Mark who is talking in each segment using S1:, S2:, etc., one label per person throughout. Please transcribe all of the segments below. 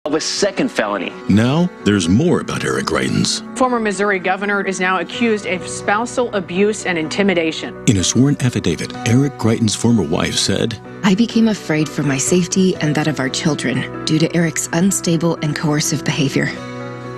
S1: of a second felony.
S2: Now, there's more about Eric Greitens.
S3: Former Missouri governor is now accused of spousal abuse and intimidation.
S2: In a sworn affidavit, Eric Greitens' former wife said,
S4: I became afraid for my safety and that of our children due to Eric's unstable and coercive behavior.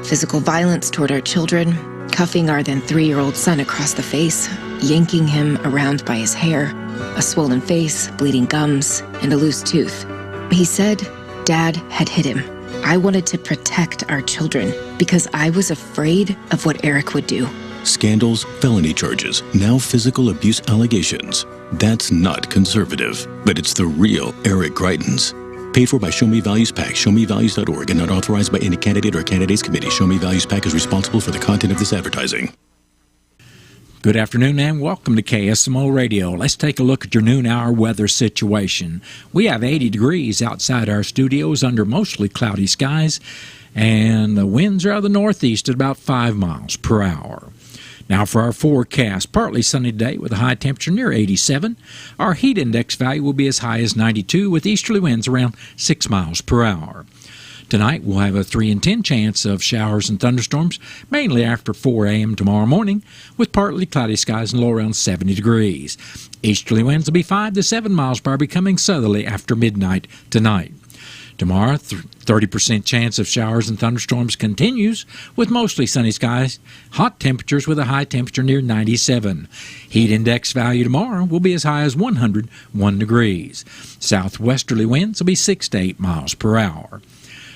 S4: Physical violence toward our children, cuffing our then 3-year-old son across the face, yanking him around by his hair, a swollen face, bleeding gums, and a loose tooth. He said Dad had hit him. I wanted to protect our children because I was afraid of what Eric would do.
S2: Scandals, felony charges, now physical abuse allegations. That's not conservative, but it's the real Eric Greitens. Paid for by Show Me Values PAC, showmevalues.org, and not authorized by any candidate or candidates committee. Show Me Values PAC is responsible for the content of this advertising.
S5: Good afternoon and welcome to KSMO Radio. Let's take a look at your noon hour weather situation. We have 80 degrees outside our studios under mostly cloudy skies, and the winds are out of the northeast at about 5 miles per hour. Now for our forecast, partly sunny today with a high temperature near 87. Our heat index value will be as high as 92 with easterly winds around 6 miles per hour. Tonight, we'll have a 3 in 10 chance of showers and thunderstorms, mainly after 4 a.m. tomorrow morning, with partly cloudy skies and low around 70 degrees. Easterly winds will be 5 to 7 miles per hour, becoming southerly after midnight tonight. Tomorrow, 30% chance of showers and thunderstorms continues, with mostly sunny skies, hot temperatures with a high temperature near 97. Heat index value tomorrow will be as high as 101 degrees. Southwesterly winds will be 6 to 8 miles per hour.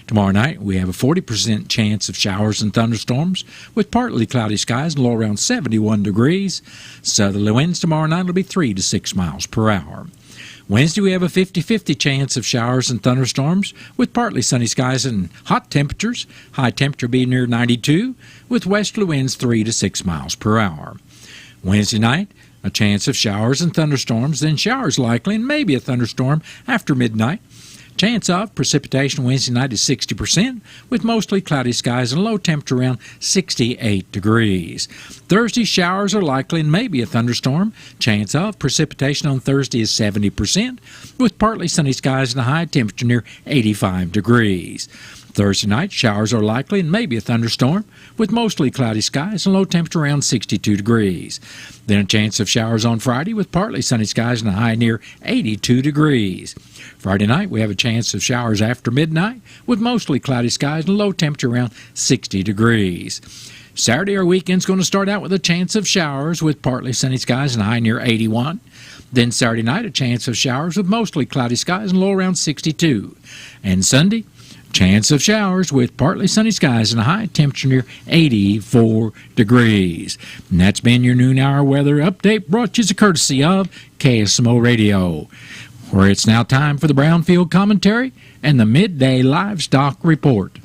S5: Tomorrow night, we have a 40% chance of showers and thunderstorms with partly cloudy skies and low around 71 degrees. Southerly winds tomorrow night will be 3 to 6 miles per hour. Wednesday, we have a 50-50 chance of showers and thunderstorms with partly sunny skies and hot temperatures. High temperature be near 92 with westerly winds 3 to 6 miles per hour. Wednesday night, a chance of showers and thunderstorms, then showers likely and maybe a thunderstorm after midnight. Chance of precipitation Wednesday night is 60%, with mostly cloudy skies and a low temperature around 68 degrees. Thursday, showers are likely and maybe a thunderstorm. Chance of precipitation on Thursday is 70%, with partly sunny skies and a high temperature near 85 degrees. Thursday night, showers are likely and maybe a thunderstorm, with mostly cloudy skies and low temperature around 62 degrees. Then a chance of showers on Friday with partly sunny skies and a high near 82 degrees. Friday night, we have a chance of showers after midnight, with mostly cloudy skies and a low temperature around 60 degrees. Saturday, our weekend's going to start out with a chance of showers with partly sunny skies and a high near 81. Then Saturday night, a chance of showers with mostly cloudy skies and low around 62. And Sunday, chance of showers with partly sunny skies and a high temperature near 84 degrees. And that's been your noon hour weather update, brought to you as a courtesy of KSMO Radio, where it's now time for the Brownfield Commentary and the Midday Livestock Report.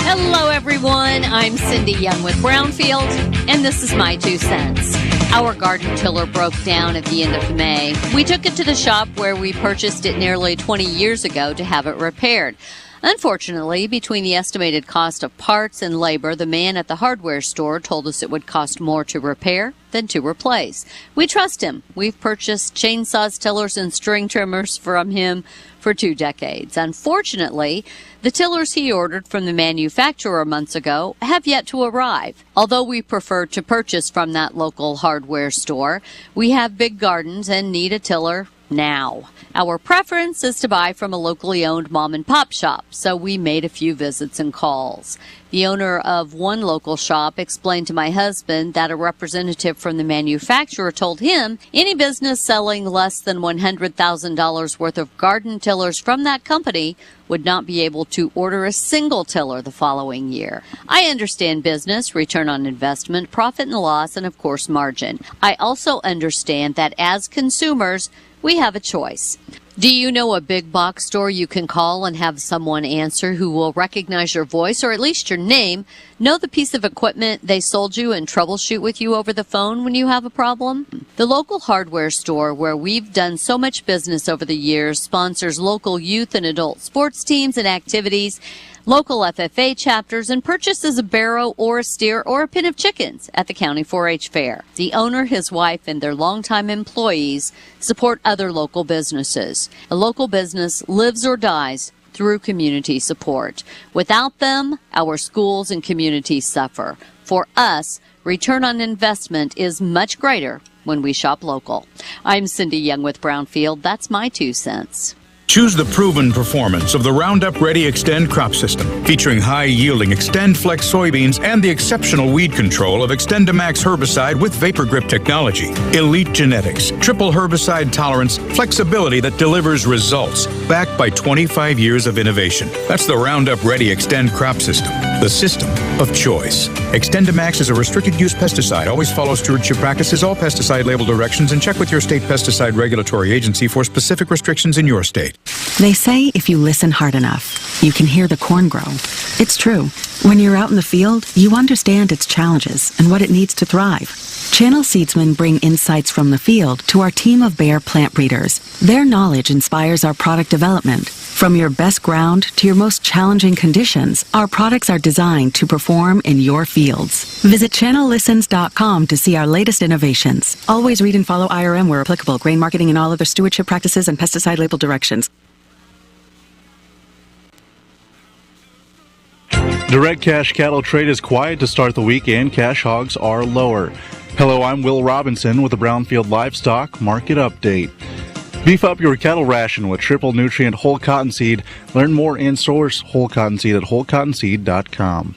S6: Hello, everyone. I'm Cindy Young with Brownfield, and this is my 2 cents. Our garden tiller broke down at the end of May. We took it to the shop where we purchased it nearly 20 years ago to have it repaired. Unfortunately, between the estimated cost of parts and labor, the man at the hardware store told us it would cost more to repair than to replace. We trust him. We've purchased chainsaws, tillers, and string trimmers from him for 2 decades. Unfortunately, the tillers he ordered from the manufacturer months ago have yet to arrive. Although we prefer to purchase from that local hardware store, we have big gardens and need a tiller now. Our preference is to buy from a locally owned mom-and-pop shop, so we made a few visits and calls. The owner of one local shop explained to my husband that a representative from the manufacturer told him any business selling less than $100,000 worth of garden tillers from that company would not be able to order a single tiller the following year. I understand business, return on investment, profit and loss, and of course margin. I also understand that as consumers, we have a choice. Do you know a big box store you can call and have someone answer who will recognize your voice or at least your name, know the piece of equipment they sold you, and troubleshoot with you over the phone when you have a problem? The local hardware store where we've done so much business over the years sponsors local youth and adult sports teams and activities local FFA chapters, and purchases a barrow or a steer or a pen of chickens at the County 4-H Fair. The owner, his wife, and their longtime employees support other local businesses. A local business lives or dies through community support. Without them, our schools and communities suffer. For us, return on investment is much greater when we shop local. I'm Cindy Young with Brownfield. That's my 2 cents.
S1: Choose the proven performance of the Roundup Ready Extend crop system, featuring high-yielding Extend Flex soybeans and the exceptional weed control of XtendiMax herbicide with Vapor Grip technology. Elite genetics, triple herbicide tolerance, flexibility that delivers results, backed by 25 years of innovation. That's the Roundup Ready Extend crop system, the system of choice. XtendiMax is a restricted-use pesticide. Always follow stewardship practices, all pesticide label directions, and check with your state pesticide regulatory agency for specific restrictions in your state.
S7: They say if you listen hard enough, you can hear the corn grow. It's true. When you're out in the field, you understand its challenges and what it needs to thrive. Channel Seedsmen bring insights from the field to our team of Bayer plant breeders. Their knowledge inspires our product development. From your best ground to your most challenging conditions, our products are designed to perform in your fields. Visit channellistens.com to see our latest innovations. Always read and follow IRM where applicable, grain marketing and all other stewardship practices and pesticide label directions.
S8: Direct cash cattle trade is quiet to start the week and cash hogs are lower. Hello, I'm Will Robinson with the Brownfield Livestock Market Update. Beef up your cattle ration with triple nutrient whole cottonseed. Learn more and source whole cottonseed at wholecottonseed.com.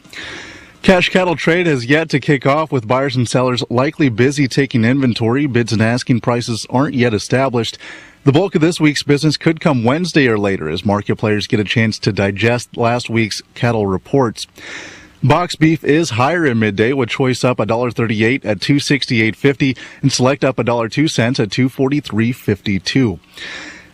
S8: Cash cattle trade has yet to kick off with buyers and sellers likely busy taking inventory. Bids and asking prices aren't yet established. The bulk of this week's business could come Wednesday or later as market players get a chance to digest last week's cattle reports. Box beef is higher in midday, with choice up $1.38 at $268.50 and select up $1.02 at $243.52.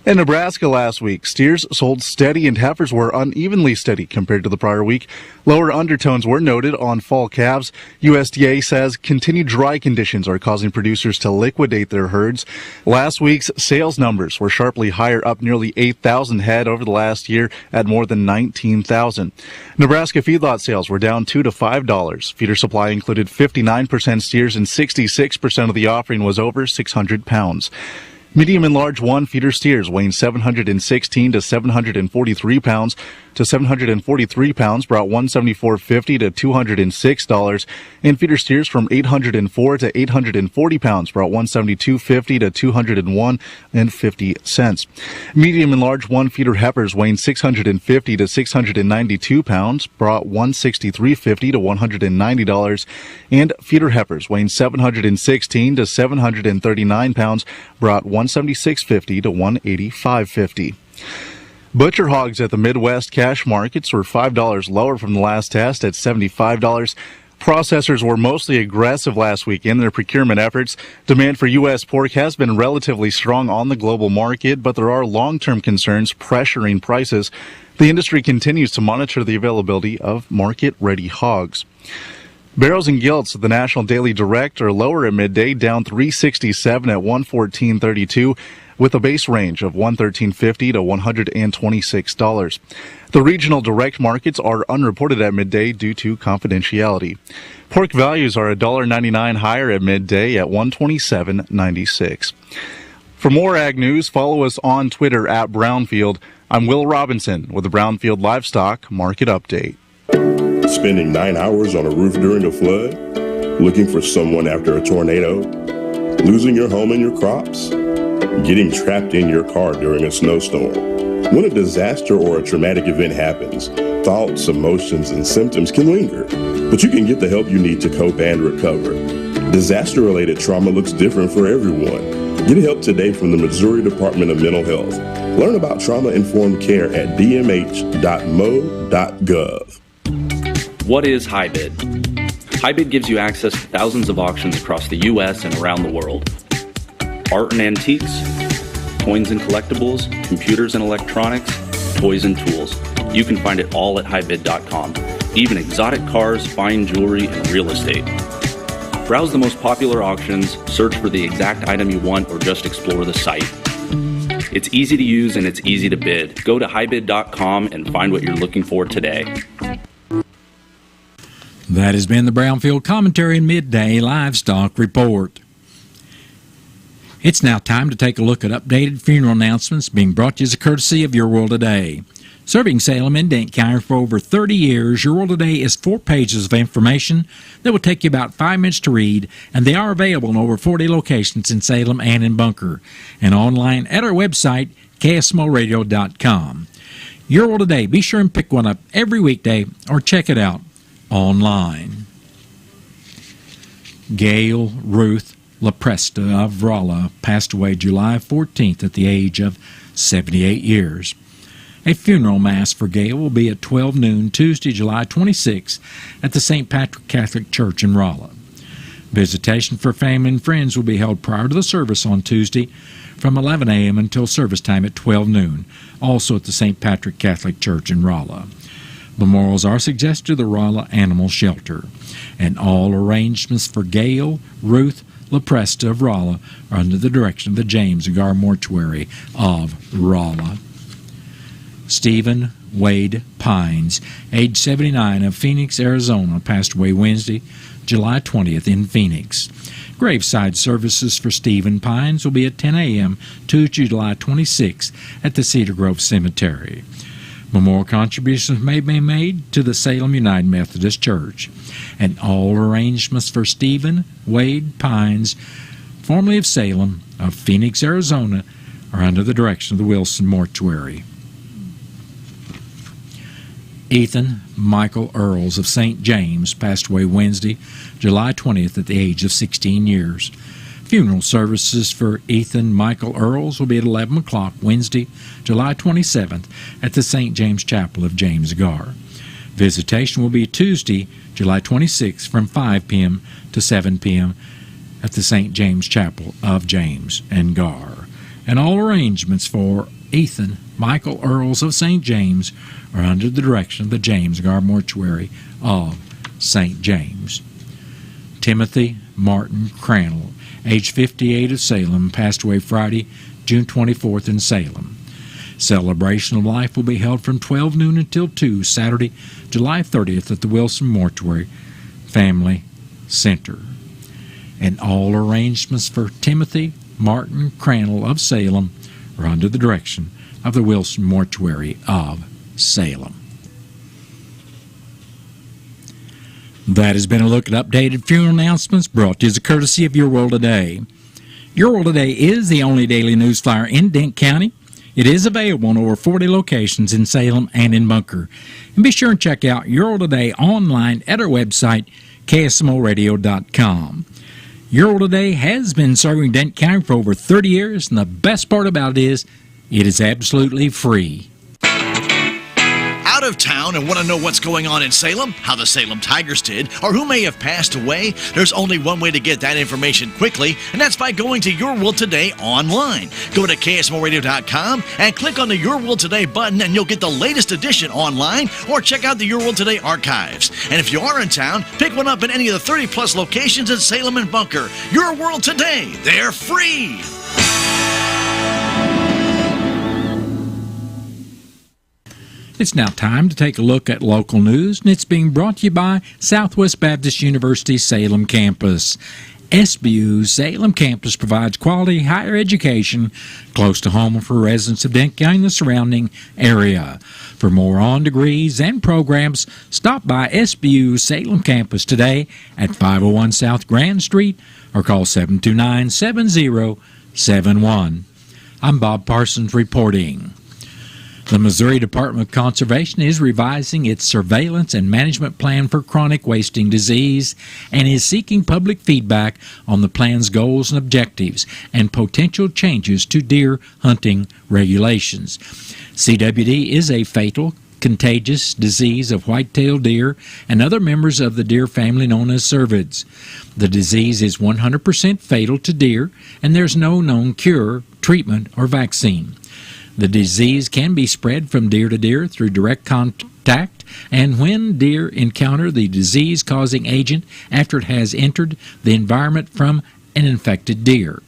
S8: In Nebraska last week, steers sold steady and heifers were unevenly steady compared to the prior week. Lower undertones were noted on fall calves. USDA says continued dry conditions are causing producers to liquidate their herds. Last week's sales numbers were sharply higher, up nearly 8,000 head over the last year at more than 19,000. Nebraska feedlot sales were down $2 to $5. Feeder supply included 59% steers and 66% of the offering was over 600 pounds. Medium and large one feeder steers weighing 716 to 743 pounds to 743 pounds brought $174.50 to $206, and feeder steers from 804 to 840 pounds brought $172.50 to $201.50. Medium and large one feeder heifers weighing 650 to 692 pounds brought $163.50 to $190, and feeder heifers weighing 716 to 739 pounds brought $176.50 to $185.50. Butcher hogs at the Midwest cash markets were $5 lower from the last test at $75. Processors were mostly aggressive last week in their procurement efforts. Demand for U.S. pork has been relatively strong on the global market, but there are long-term concerns pressuring prices. The industry continues to monitor the availability of market-ready hogs. Barrels and gilts at the National Daily Direct are lower at midday, down $3.67 at $114.32, with a base range of $113.50 to $126. The regional direct markets are unreported at midday due to confidentiality. Pork values are $1.99 higher at midday at $127.96. For more ag news, follow us on Twitter at Brownfield. I'm Will Robinson with the Brownfield Livestock Market Update.
S9: Spending 9 hours on a roof during a flood? Looking for someone after a tornado? Losing your home and your crops? Getting trapped in your car during a snowstorm? When a disaster or a traumatic event happens, thoughts, emotions, and symptoms can linger, but you can get the help you need to cope and recover. Disaster-related trauma looks different for everyone. Get help today from the Missouri Department of Mental Health. Learn about trauma-informed care at dmh.mo.gov.
S10: What is HiBid? HiBid gives you access to thousands of auctions across the U.S. and around the world. Art and antiques, coins and collectibles, computers and electronics, toys and tools. You can find it all at HiBid.com. Even exotic cars, fine jewelry, and real estate. Browse the most popular auctions, search for the exact item you want, or just explore the site. It's easy to use and it's easy to bid. Go to highbid.com and find what you're looking for today.
S5: That has been the Brownfield Commentary and Midday Livestock Report. It's now time to take a look at updated funeral announcements being brought to you as a courtesy of Your World Today. Serving Salem and Dent County for over 30 years, Your World Today is 4 pages of information that will take you about 5 minutes to read, and they are available in over 40 locations in Salem and in Bunker, and online at our website, KSMOradio.com. Your World Today, be sure and pick one up every weekday or check it out online. Gail Ruth LaPresta of Rolla passed away July 14th at the age of 78 years. A funeral mass for Gail will be at 12 noon Tuesday, July 26th at the St. Patrick Catholic Church in Rolla. Visitation for family and friends will be held prior to the service on Tuesday from 11 a.m. until service time at 12 noon, also at the St. Patrick Catholic Church in Rolla. Memorials are suggested to the Rolla Animal Shelter, and all arrangements for Gail Ruth LaPresta of Rolla are under the direction of the James Gar Mortuary of Rolla. Stephen Wade Pines, age 79, of Phoenix, Arizona, passed away Wednesday, July 20th in Phoenix. Graveside services for Stephen Pines will be at 10 a.m. Tuesday, July 26th at the Cedar Grove Cemetery. Memorial contributions may be made to the Salem United Methodist Church, and all arrangements for Stephen Wade Pines, formerly of Salem, of Phoenix, Arizona, are under the direction of the Wilson Mortuary. Ethan Michael Earls of St. James passed away Wednesday, July 20th at the age of 16 years. Funeral services for Ethan Michael Earls will be at 11 o'clock Wednesday, July 27th at the St. James Chapel of James Gar. Visitation will be Tuesday, July 26th from 5 p.m. to 7 p.m. at the St. James Chapel of James and Gar. And all arrangements for Ethan Michael Earls of St. James are under the direction of the James Gar Mortuary of St. James. Timothy Martin Crannell, age 58, of Salem, passed away Friday, June 24th in Salem. Celebration of life will be held from 12 noon until 2 Saturday, July 30th at the Wilson Mortuary Family Center. And all arrangements for Timothy Martin Crannell of Salem are under the direction of the Wilson Mortuary of Salem. That has been a look at updated funeral announcements brought to you as a courtesy of Your World Today. Your World Today is the only daily news flyer in Dent County. It is available in over 40 locations in Salem and in Bunker. And be sure and check out Your World Today online at our website, KSMOradio.com. Your World Today has been serving Dent County for over 30 years, and the best part about it is absolutely free.
S11: Out of town and want to know what's going on in Salem, how the Salem Tigers did, or who may have passed away? There's only one way to get that information quickly, and that's by going to Your World Today online. Go to KSMOradio.com and click on the Your World Today button, and you'll get the latest edition online, or check out the Your World Today archives. And if you are in town, pick one up in any of the 30-plus locations in Salem and Bunker. Your World Today, they're free!
S5: It's now time to take a look at local news, and it's being brought to you by Southwest Baptist University Salem Campus. SBU's Salem Campus provides quality higher education close to home for residents of Dent County and the surrounding area. For more on degrees and programs, stop by SBU's Salem Campus today at 501 South Grand Street or call 729-7071. I'm Bob Parsons reporting. The Missouri Department of Conservation is revising its surveillance and management plan for chronic wasting disease and is seeking public feedback on the plan's goals and objectives and potential changes to deer hunting regulations. CWD is a fatal, contagious disease of white-tailed deer and other members of the deer family known as cervids. The disease is 100% fatal to deer, and there's no known cure, treatment, or vaccine. The disease can be spread from deer to deer through direct contact, and when deer encounter the disease-causing agent after it has entered the environment from an infected deer.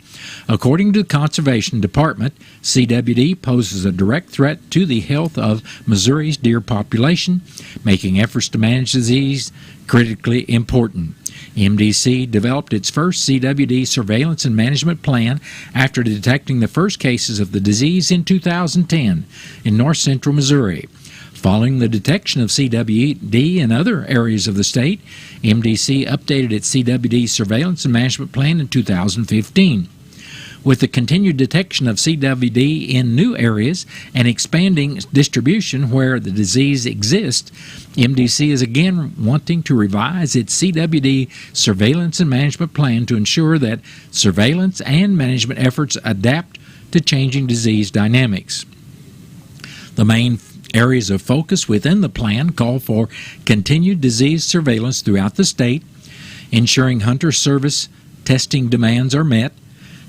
S5: According to the Conservation Department, CWD poses a direct threat to the health of Missouri's deer population, making efforts to manage disease critically important. MDC developed its first CWD surveillance and management plan after detecting the first cases of the disease in 2010 in north-central Missouri. Following the detection of CWD in other areas of the state, MDC updated its CWD surveillance and management plan in 2015. With the continued detection of CWD in new areas and expanding distribution where the disease exists, MDC is again wanting to revise its CWD surveillance and management plan to ensure that surveillance and management efforts adapt to changing disease dynamics. The main areas of focus within the plan call for continued disease surveillance throughout the state, ensuring hunter service testing demands are met,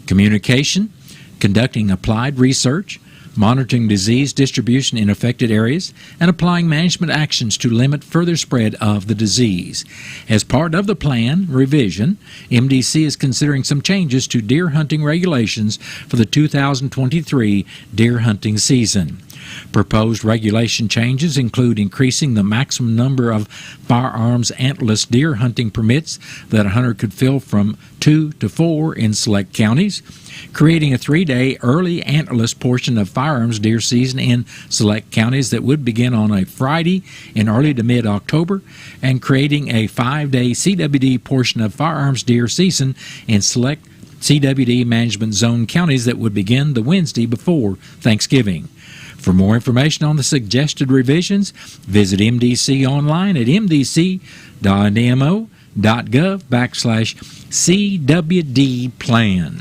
S5: communication, conducting applied research, monitoring disease distribution in affected areas, and applying management actions to limit further spread of the disease. As part of the plan revision, MDC is considering some changes to deer hunting regulations for the 2023 deer hunting season. Proposed regulation changes include increasing the maximum number of firearms antlerless deer hunting permits that a hunter could fill from 2 to 4 in select counties, creating a 3-day early antlerless portion of firearms deer season in select counties that would begin on a Friday in early to mid-October, and creating a 5-day CWD portion of firearms deer season in select CWD management zone counties that would begin the Wednesday before Thanksgiving. For more information on the suggested revisions, visit MDC online at mdc.nmo.gov/CWD plan.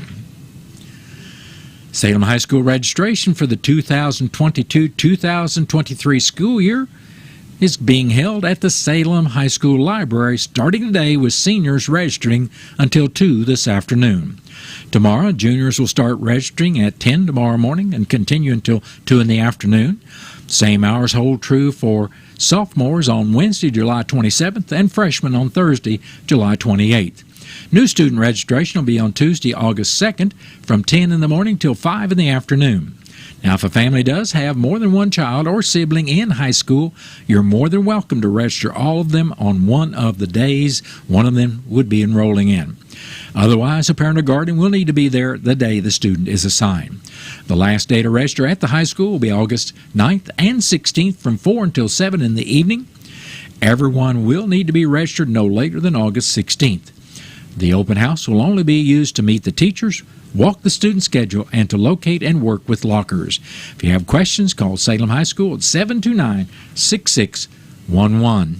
S5: Salem High School registration for the 2022-2023 school year is being held at the Salem High School Library starting today, with seniors registering until 2 this afternoon. Tomorrow, juniors will start registering at 10 tomorrow morning and continue until 2 in the afternoon. Same hours hold true for sophomores on Wednesday, July 27th, and freshmen on Thursday, July 28th. New student registration will be on Tuesday, August 2nd, from 10 in the morning till 5 in the afternoon. Now, if a family does have more than one child or sibling in high school, you're more than welcome to register all of them on one of the days one of them would be enrolling in. Otherwise, a parent or guardian will need to be there the day the student is assigned. The last day to register at the high school will be August 9th and 16th from 4 until 7 in the evening. Everyone will need to be registered no later than August 16th. The open house will only be used to meet the teachers, walk the student schedule, and to locate and work with lockers. If you have questions, call Salem High School at 729-6611.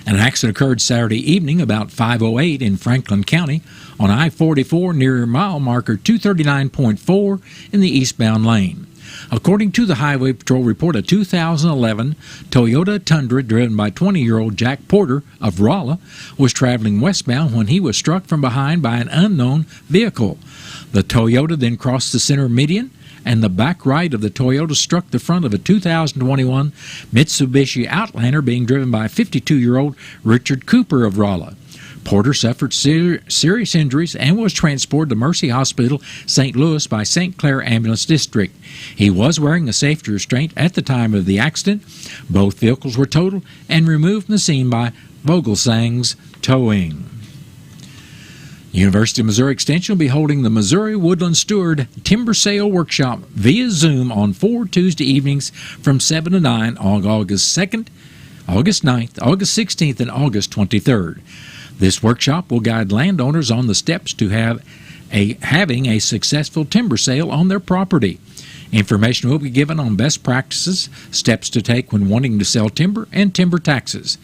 S5: An accident occurred Saturday evening about 5:08 in Franklin County on I-44 near mile marker 239.4 in the eastbound lane. According to the Highway Patrol report, a 2011 Toyota Tundra driven by 20-year-old Jack Porter of Rolla was traveling westbound when he was struck from behind by an unknown vehicle. The Toyota then crossed the center median, and the back right of the Toyota struck the front of a 2021 Mitsubishi Outlander being driven by 52-year-old Richard Cooper of Rolla. Porter suffered serious injuries and was transported to Mercy Hospital, St. Louis by St. Clair Ambulance District. He was wearing a safety restraint at the time of the accident. Both vehicles were totaled and removed from the scene by Vogelsang's Towing. University of Missouri Extension will be holding the Missouri Woodland Steward Timber Sale Workshop via Zoom on 4 Tuesday evenings from 7 to 9 on August 2nd, August 9th, August 16th, and August 23rd. This workshop will guide landowners on the steps to having a successful timber sale on their property. Information will be given on best practices, steps to take when wanting to sell timber, and timber taxes.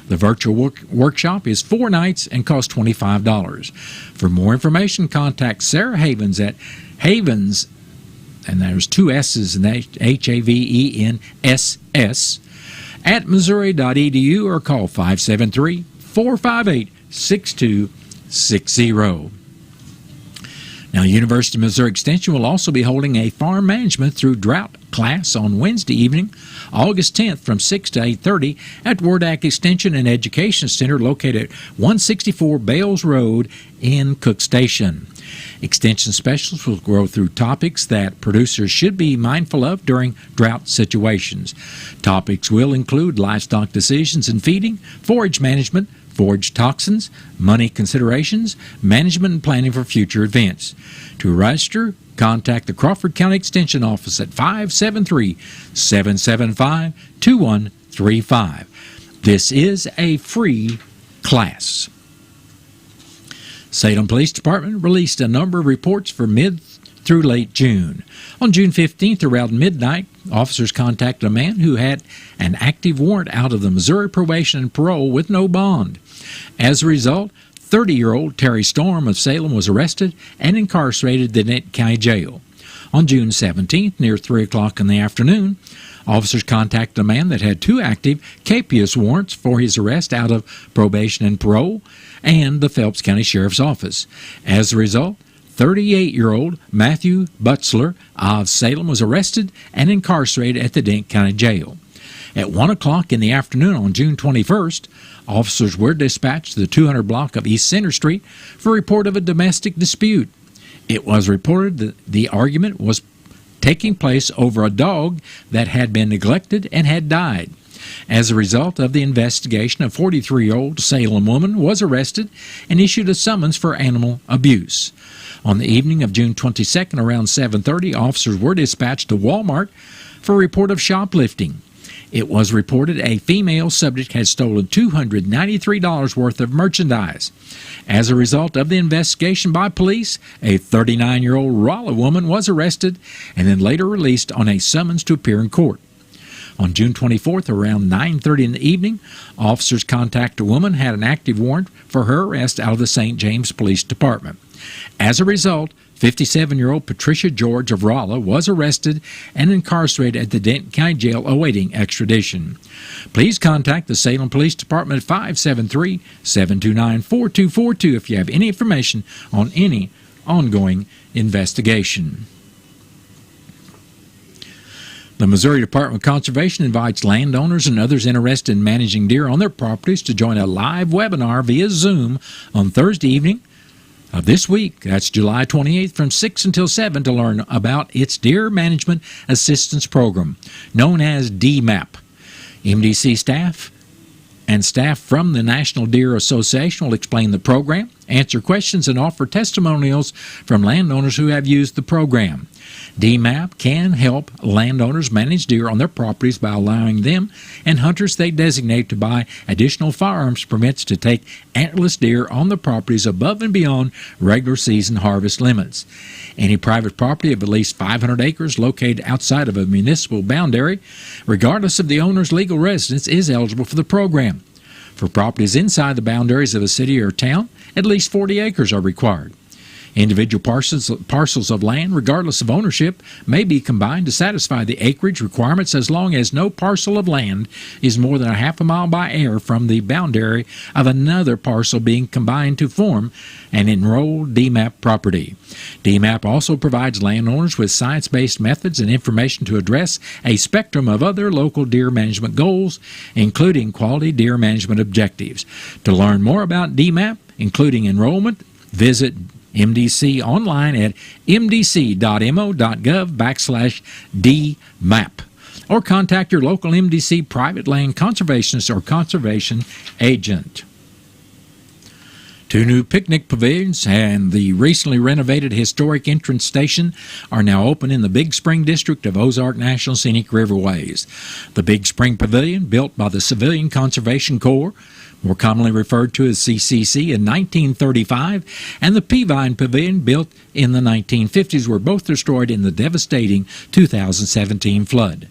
S5: The virtual workshop is 4 nights and costs $25. For more information, contact Sarah Havens at Havens, and there's 2 S's in HAVENSS, at missouri.edu, or call 573-458-6260. Now, University of Missouri Extension will also be holding a farm management through drought class on Wednesday evening, August 10th from 6 to 8:30 at Wardak Extension and Education Center located at 164 Bales Road in Cook Station. Extension specialists will go through topics that producers should be mindful of during drought situations. Topics will include livestock decisions and feeding, forage management, forage toxins, money considerations, management and planning for future events. To register, contact the Crawford County Extension Office at 573-775-2135. This is a free class. Salem Police Department released a number of reports for mid through late June. On June 15th, around midnight, officers contacted a man who had an active warrant out of the Missouri Probation and Parole with no bond. As a result, 30-year-old Terry Storm of Salem was arrested and incarcerated at the Denton County Jail. On June 17th, near 3 o'clock in the afternoon, officers contacted a man that had 2 active capious warrants for his arrest out of probation and parole and the Phelps County Sheriff's Office. As a result, 38-year-old Matthew Butzler of Salem was arrested and incarcerated at the Denton County Jail. At 1 o'clock in the afternoon on June 21st, officers were dispatched to the 200 block of East Center Street for a report of a domestic dispute. It was reported that the argument was taking place over a dog that had been neglected and had died. As a result of the investigation, a 43-year-old Salem woman was arrested and issued a summons for animal abuse. On the evening of June 22nd, around 7:30, officers were dispatched to Walmart for a report of shoplifting. It was reported a female subject had stolen $293 worth of merchandise. As a result of the investigation by police, a 39-year-old Rolla woman was arrested and then later released on a summons to appear in court. On June 24th, around 9:30 in the evening, officers contacted a woman who had an active warrant for her arrest out of the St. James Police Department. As a result, 57-year-old Patricia George of Rolla was arrested and incarcerated at the Denton County Jail awaiting extradition. Please contact the Salem Police Department at 573-729-4242 if you have any information on any ongoing investigation. The Missouri Department of Conservation invites landowners and others interested in managing deer on their properties to join a live webinar via Zoom on Thursday evening of this week. That's July 28th from 6 until 7 to learn about its Deer Management Assistance Program, known as DMAP. MDC staff and staff from the National Deer Association will explain the program, answer questions, and offer testimonials from landowners who have used the program. DMAP can help landowners manage deer on their properties by allowing them and hunters they designate to buy additional firearms permits to take antlerless deer on the properties above and beyond regular season harvest limits. Any private property of at least 500 acres located outside of a municipal boundary, regardless of the owner's legal residence, is eligible for the program. For properties inside the boundaries of a city or town, at least 40 acres are required. Individual parcels of land, regardless of ownership, may be combined to satisfy the acreage requirements as long as no parcel of land is more than a half a mile by air from the boundary of another parcel being combined to form an enrolled DMAP property. DMAP also provides landowners with science-based methods and information to address a spectrum of other local deer management goals, including quality deer management objectives. To learn more about DMAP, including enrollment, visit MDC online at mdc.mo.gov/DMAP or contact your local MDC private land conservationist or conservation agent. 2 new picnic pavilions and the recently renovated historic entrance station are now open in the Big Spring district of Ozark National Scenic Riverways. The Big Spring Pavilion, built by the Civilian Conservation Corps, more commonly referred to as CCC, in 1935, and the Peavine Pavilion, built in the 1950s, were both destroyed in the devastating 2017 flood.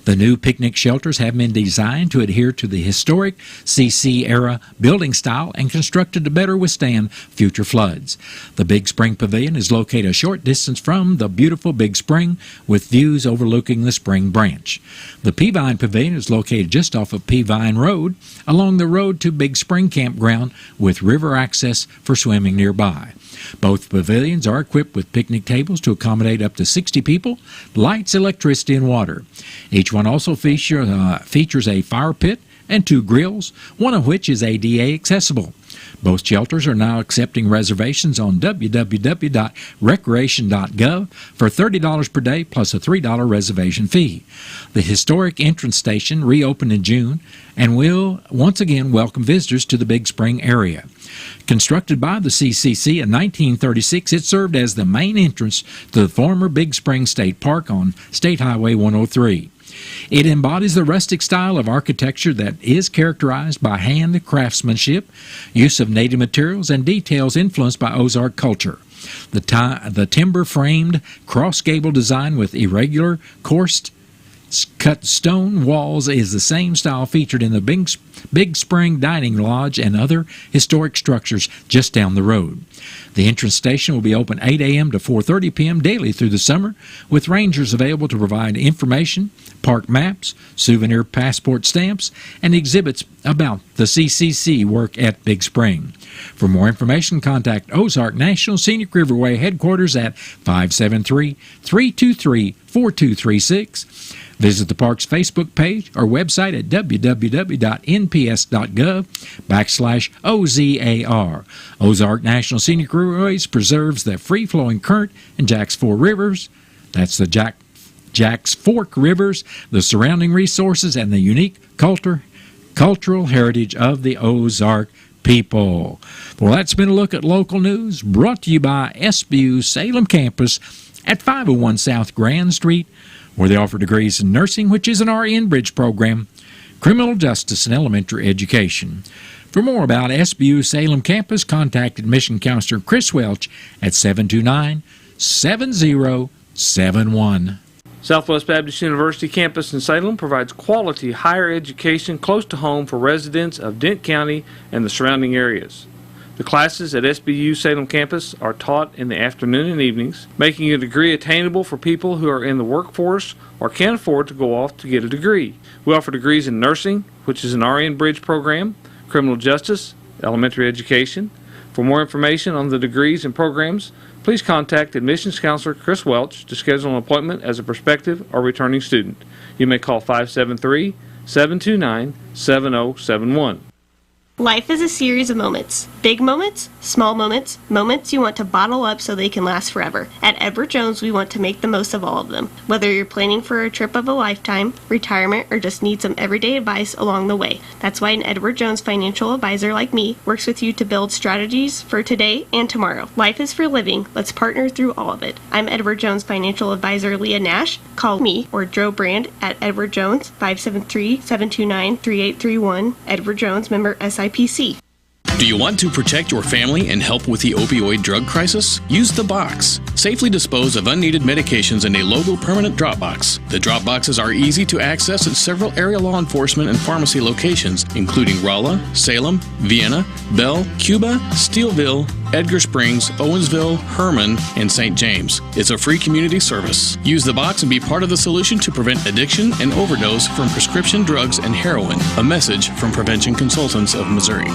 S5: The new picnic shelters have been designed to adhere to the historic CC-era building style and constructed to better withstand future floods. The Big Spring Pavilion is located a short distance from the beautiful Big Spring with views overlooking the Spring Branch. The Peavine Pavilion is located just off of Peavine Road along the road to Big Spring Campground with river access for swimming nearby. Both pavilions are equipped with picnic tables to accommodate up to 60 people, lights, electricity, and water. Each one also features a fire pit and 2 grills, one of which is ADA accessible. Both shelters are now accepting reservations on www.recreation.gov for $30 per day plus a $3 reservation fee. The historic entrance station reopened in June and will once again welcome visitors to the Big Spring area. Constructed by the CCC in 1936, it served as the main entrance to the former Big Spring State Park on State Highway 103. It embodies the rustic style of architecture that is characterized by hand craftsmanship, use of native materials, and details influenced by Ozark culture. The timber-framed cross-gable design with irregular, coarse cut stone walls is the same style featured in the Big Spring Dining Lodge and other historic structures just down the road. The entrance station will be open 8 a.m. to 4:30 p.m. daily through the summer, with rangers available to provide information, park maps, souvenir passport stamps, and exhibits about the CCC work at Big Spring. For more information, contact Ozark National Scenic Riverway headquarters at 573-323-4236. Visit the park's Facebook page or website at www.nps.gov/OZAR. Ozark National Scenic Riverways preserves the free-flowing current and Jack's Four Rivers. That's the Jack's Fork Rivers, the surrounding resources, and the unique cultural heritage of the Ozark people. Well, that's been a look at local news brought to you by SBU Salem campus at 501 South Grand Street, where they offer degrees in nursing, which is an RN bridge program, criminal justice, and elementary education. For more about SBU Salem campus, contact admission counselor Chris Welch at 729-7071.
S12: Southwest Baptist University campus in Salem provides quality higher education close to home for residents of Dent County and the surrounding areas. The classes at SBU Salem campus are taught in the afternoon and evenings, making a degree attainable for people who are in the workforce or can't afford to go off to get a degree. We offer degrees in nursing, which is an RN bridge program, criminal justice, elementary education. For more information on the degrees and programs, please contact admissions counselor Chris Welch to schedule an appointment as a prospective or returning student. You may call 573-729-7071.
S13: Life is a series of moments. Big moments, small moments, moments you want to bottle up so they can last forever. At Edward Jones, we want to make the most of all of them. Whether you're planning for a trip of a lifetime, retirement, or just need some everyday advice along the way. That's why an Edward Jones financial advisor like me works with you to build strategies for today and tomorrow. Life is for living. Let's partner through all of it. I'm Edward Jones financial advisor Leah Nash. Call me or Joe Brand at Edward Jones, 573-729-3831. Edward Jones, member SIPC.
S14: Do you want to protect your family and help with the opioid drug crisis? Use the box. Safely dispose of unneeded medications in a logo permanent drop box. The drop boxes are easy to access at several area law enforcement and pharmacy locations, including Rolla, Salem, Vienna, Bell, Cuba, Steelville, Edgar Springs, Owensville, Herman, and St. James. It's a free community service. Use the box and be part of the solution to prevent addiction and overdose from prescription drugs and heroin. A message from Prevention Consultants of Missouri.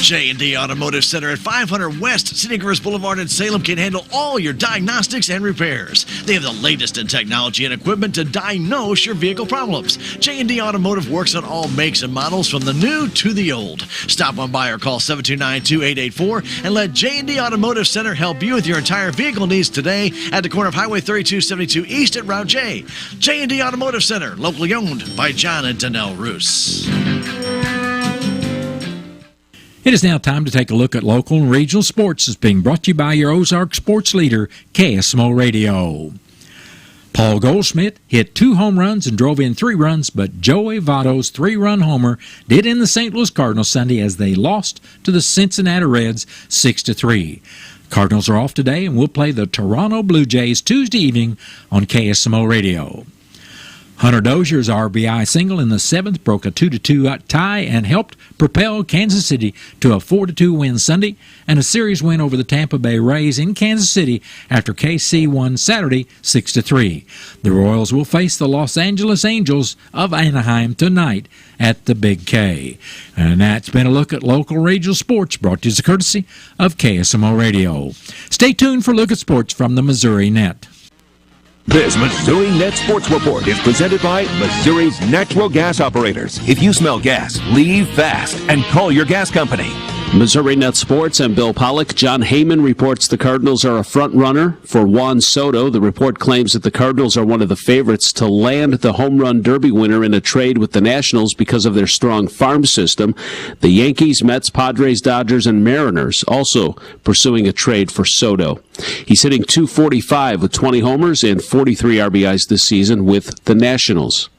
S11: J&D Automotive Center at 500 West Scenic Rivers Boulevard in Salem can handle all your diagnostics and repairs. They have the latest in technology and equipment to diagnose your vehicle problems. J&D Automotive works on all makes and models from the new to the old. Stop on by or call 729-2884 and let J&D Automotive Center help you with your entire vehicle needs today at the corner of Highway 3272 East at Route J. J&D Automotive Center, locally owned by John and Danelle Roos.
S5: It is now time to take a look at local and regional sports. It's being brought to you by your Ozark sports leader, KSMO Radio. Paul Goldschmidt hit 2 home runs and drove in 3 runs, but Joey Votto's 3-run homer did in the St. Louis Cardinals Sunday as they lost to the Cincinnati Reds 6-3. Cardinals are off today and will play the Toronto Blue Jays Tuesday evening on KSMO Radio. Hunter Dozier's RBI single in the 7th broke a 2-2 tie and helped propel Kansas City to a 4-2 win Sunday and a series win over the Tampa Bay Rays in Kansas City after KC won Saturday 6-3. The Royals will face the Los Angeles Angels of Anaheim tonight at the Big K. And that's been a look at local regional sports brought to you as a courtesy of KSMO Radio. Stay tuned for a look at sports from the Missouri Net.
S15: This Missouri Net Sports Report is presented by Missouri's natural gas operators. If you smell gas, leave fast and call your gas company.
S16: Missouri Net Sports, I'm Bill Pollock. John Heyman reports the Cardinals are a front runner for Juan Soto. The report claims that the Cardinals are one of the favorites to land the home run derby winner in a trade with the Nationals because of their strong farm system. The Yankees, Mets, Padres, Dodgers, and Mariners also pursuing a trade for Soto. He's hitting .245 with 20 homers and 43 RBIs this season with the Nationals.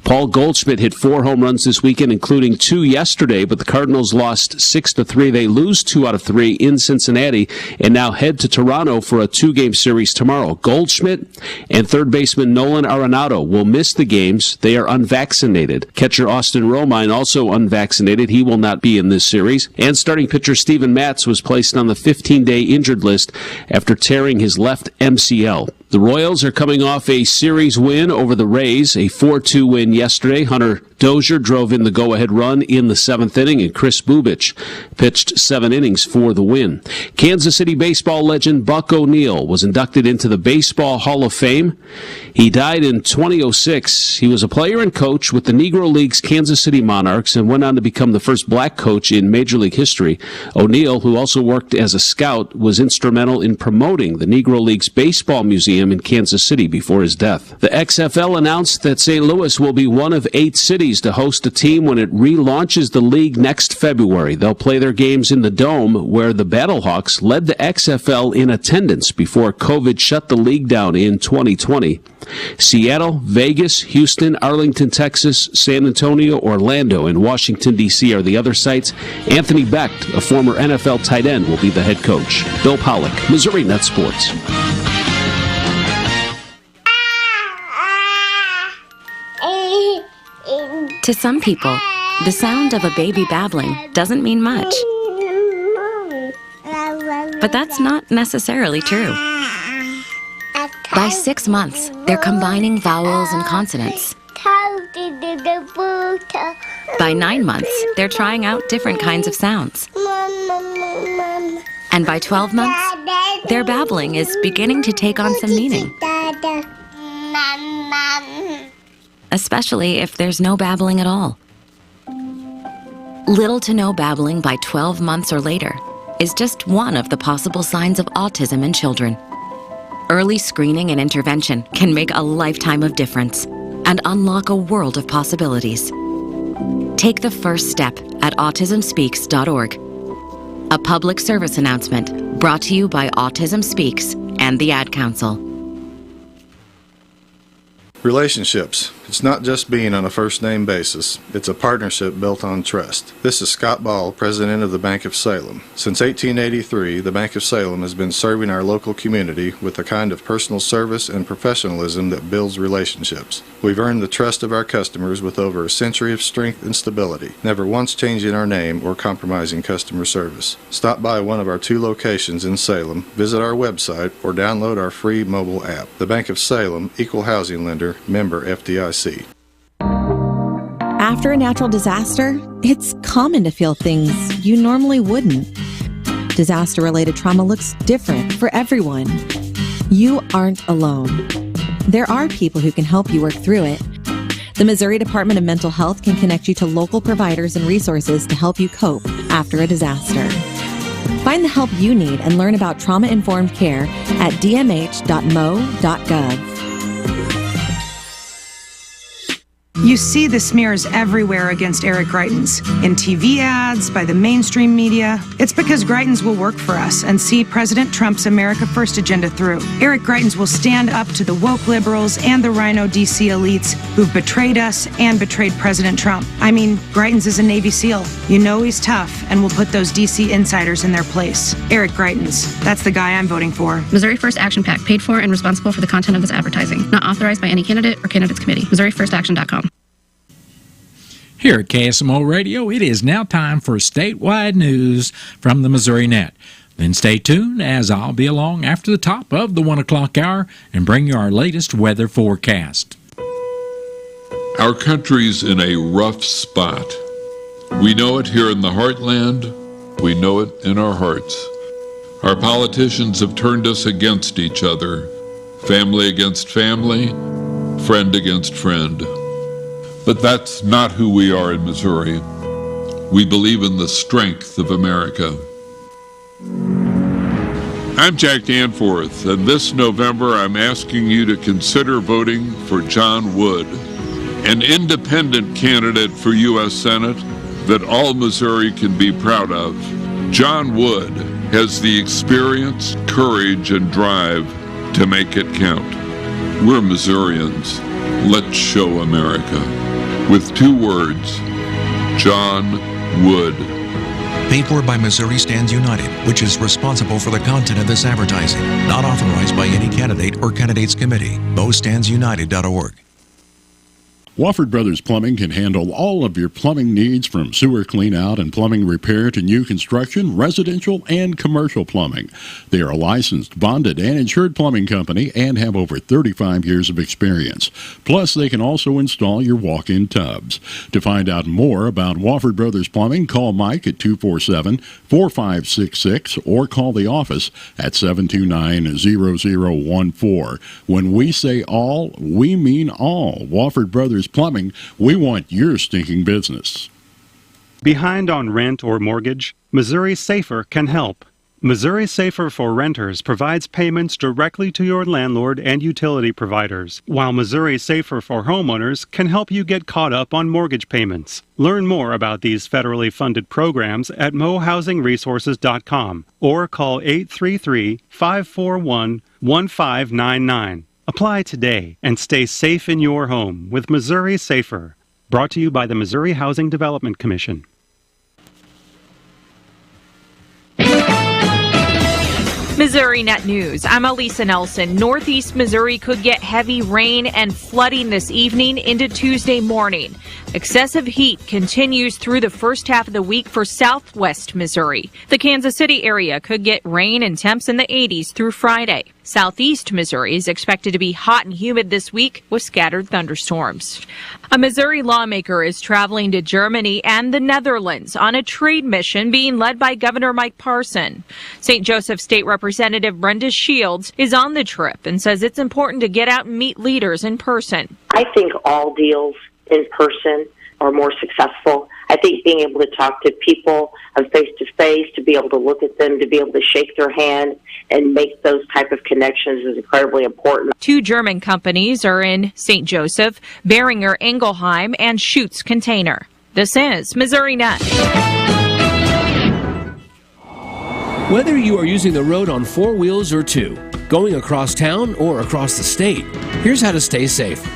S16: Paul Goldschmidt hit 4 home runs this weekend, including 2 yesterday, but the Cardinals lost 6-3. They lose 2 out of 3 in Cincinnati and now head to Toronto for a 2-game series tomorrow. Goldschmidt and third baseman Nolan Arenado will miss the games. They are unvaccinated. Catcher Austin Romine also unvaccinated. He will not be in this series. And starting pitcher Steven Matz was placed on the 15-day injured list after tearing his left MCL. The Royals are coming off a series win over the Rays, a 4-2 win yesterday. Hunter Dozier drove in the go-ahead run in the 7th inning, and Chris Bubich pitched 7 innings for the win. Kansas City baseball legend Buck O'Neil was inducted into the Baseball Hall of Fame. He died in 2006. He was a player and coach with the Negro League's Kansas City Monarchs and went on to become the first black coach in Major League history. O'Neil, who also worked as a scout, was instrumental in promoting the Negro League's Baseball Museum in Kansas City before his death. The XFL announced that St. Louis will be one of 8 cities to host a team when it relaunches the league next February. They'll play their games in the Dome, where the Battlehawks led the XFL in attendance before COVID shut the league down in 2020. Seattle, Vegas, Houston, Arlington, Texas, San Antonio, Orlando, and Washington, D.C. are the other sites. Anthony Becht, a former NFL tight end, will be the head coach. Bill Pollock, Missouri Net Sports.
S7: To some people, the sound of a baby babbling doesn't mean much. But that's not necessarily true. By 6 months, they're combining vowels and consonants. By 9 months, they're trying out different kinds of sounds. And by 12 months, their babbling is beginning to take on some meaning. Especially if there's no babbling at all. Little to no babbling by 12 months or later is just one of the possible signs of autism in children. Early screening and intervention can make a lifetime of difference and unlock a world of possibilities. Take the first step at autismspeaks.org. A public service announcement brought to you by Autism Speaks and the Ad Council.
S17: Relationships. It's not just being on a first-name basis. It's a partnership built on trust. This is Scott Ball, president of the Bank of Salem. Since 1883, the Bank of Salem has been serving our local community with the kind of personal service and professionalism that builds relationships. We've earned the trust of our customers with over a century of strength and stability, never once changing our name or compromising customer service. Stop by one of our 2 locations in Salem, visit our website, or download our free mobile app. The Bank of Salem, Equal Housing Lender, member FDIC.
S18: After a natural disaster, it's common to feel things you normally wouldn't. Disaster-related trauma looks different for everyone. You aren't alone. There are people who can help you work through it. The Missouri Department of Mental Health can connect you to local providers and resources to help you cope after a disaster. Find the help you need and learn about trauma-informed care at dmh.mo.gov.
S19: You see the smears everywhere against Eric Greitens. In TV ads, by the mainstream media. It's because Greitens will work for us and see President Trump's America First agenda through. Eric Greitens will stand up to the woke liberals and the Rhino DC elites who've betrayed us and betrayed President Trump. I mean, Greitens is a Navy SEAL. You know he's tough and will put those DC insiders in their place. Eric Greitens. That's the guy I'm voting for.
S20: Missouri First Action PAC, paid for and responsible for the content of this advertising. Not authorized by any candidate or candidates committee. MissouriFirstAction.com.
S5: Here at KSMO Radio, it is now time for statewide news from the Missouri Net. Then stay tuned as I'll be along after the top of the 1 o'clock hour and bring you our latest weather forecast.
S21: Our country's in a rough spot. We know it here in the heartland. We know it in our hearts. Our politicians have turned us against each other. Family against family, friend against friend. But that's not who we are in Missouri. We believe in the strength of America. I'm Jack Danforth, and this November I'm asking you to consider voting for John Wood, an independent candidate for U.S. Senate that all Missouri can be proud of. John Wood has the experience, courage, and drive to make it count. We're Missourians. Let's show America. With 2 words, John Wood.
S22: Paid for by Missouri Stands United, which is responsible for the content of this advertising. Not authorized by any candidate or candidates committee. BoStandsUnited.org.
S23: Wofford Brothers Plumbing can handle all of your plumbing needs, from sewer clean-out and plumbing repair to new construction, residential, and commercial plumbing. They are a licensed, bonded, and insured plumbing company and have over 35 years of experience. Plus, they can also install your walk-in tubs. To find out more about Wofford Brothers Plumbing, call Mike at 247-4566 or call the office at 729-0014. When we say all, we mean all. Wofford Brothers Plumbing, we want your stinking business.
S24: Behind on rent or mortgage? Missouri Safer can help. Missouri Safer for Renters provides payments directly to your landlord and utility providers, while Missouri Safer for Homeowners can help you get caught up on mortgage payments. Learn more about these federally funded programs at mohousingresources.com or call 833-541-1599. Apply today and stay safe in your home with Missouri Safer. Brought to you by the Missouri Housing Development Commission.
S25: Missouri Net News. I'm Elisa Nelson. Northeast Missouri could get heavy rain and flooding this evening into Tuesday morning. Excessive heat continues through the first half of the week for southwest Missouri. The Kansas City area could get rain and temps in the 80s through Friday. Southeast Missouri is expected to be hot and humid this week with scattered thunderstorms. A Missouri lawmaker is traveling to Germany and the Netherlands on a trade mission being led by Governor Mike Parson. St. Joseph State Representative Brenda Shields is on the trip and says it's important to get out and meet leaders in person.
S26: I think all deals in person are more successful. I think being able to talk to people face to face, to be able to look at them, to be able to shake their hand and make those type of connections is incredibly important.
S25: 2 German companies are in St. Joseph, Beringer Ingelheim, and Schutz Container. This is Missouri Net.
S27: Whether you are using the road on 4 wheels or 2, going across town or across the state, here's how to stay safe.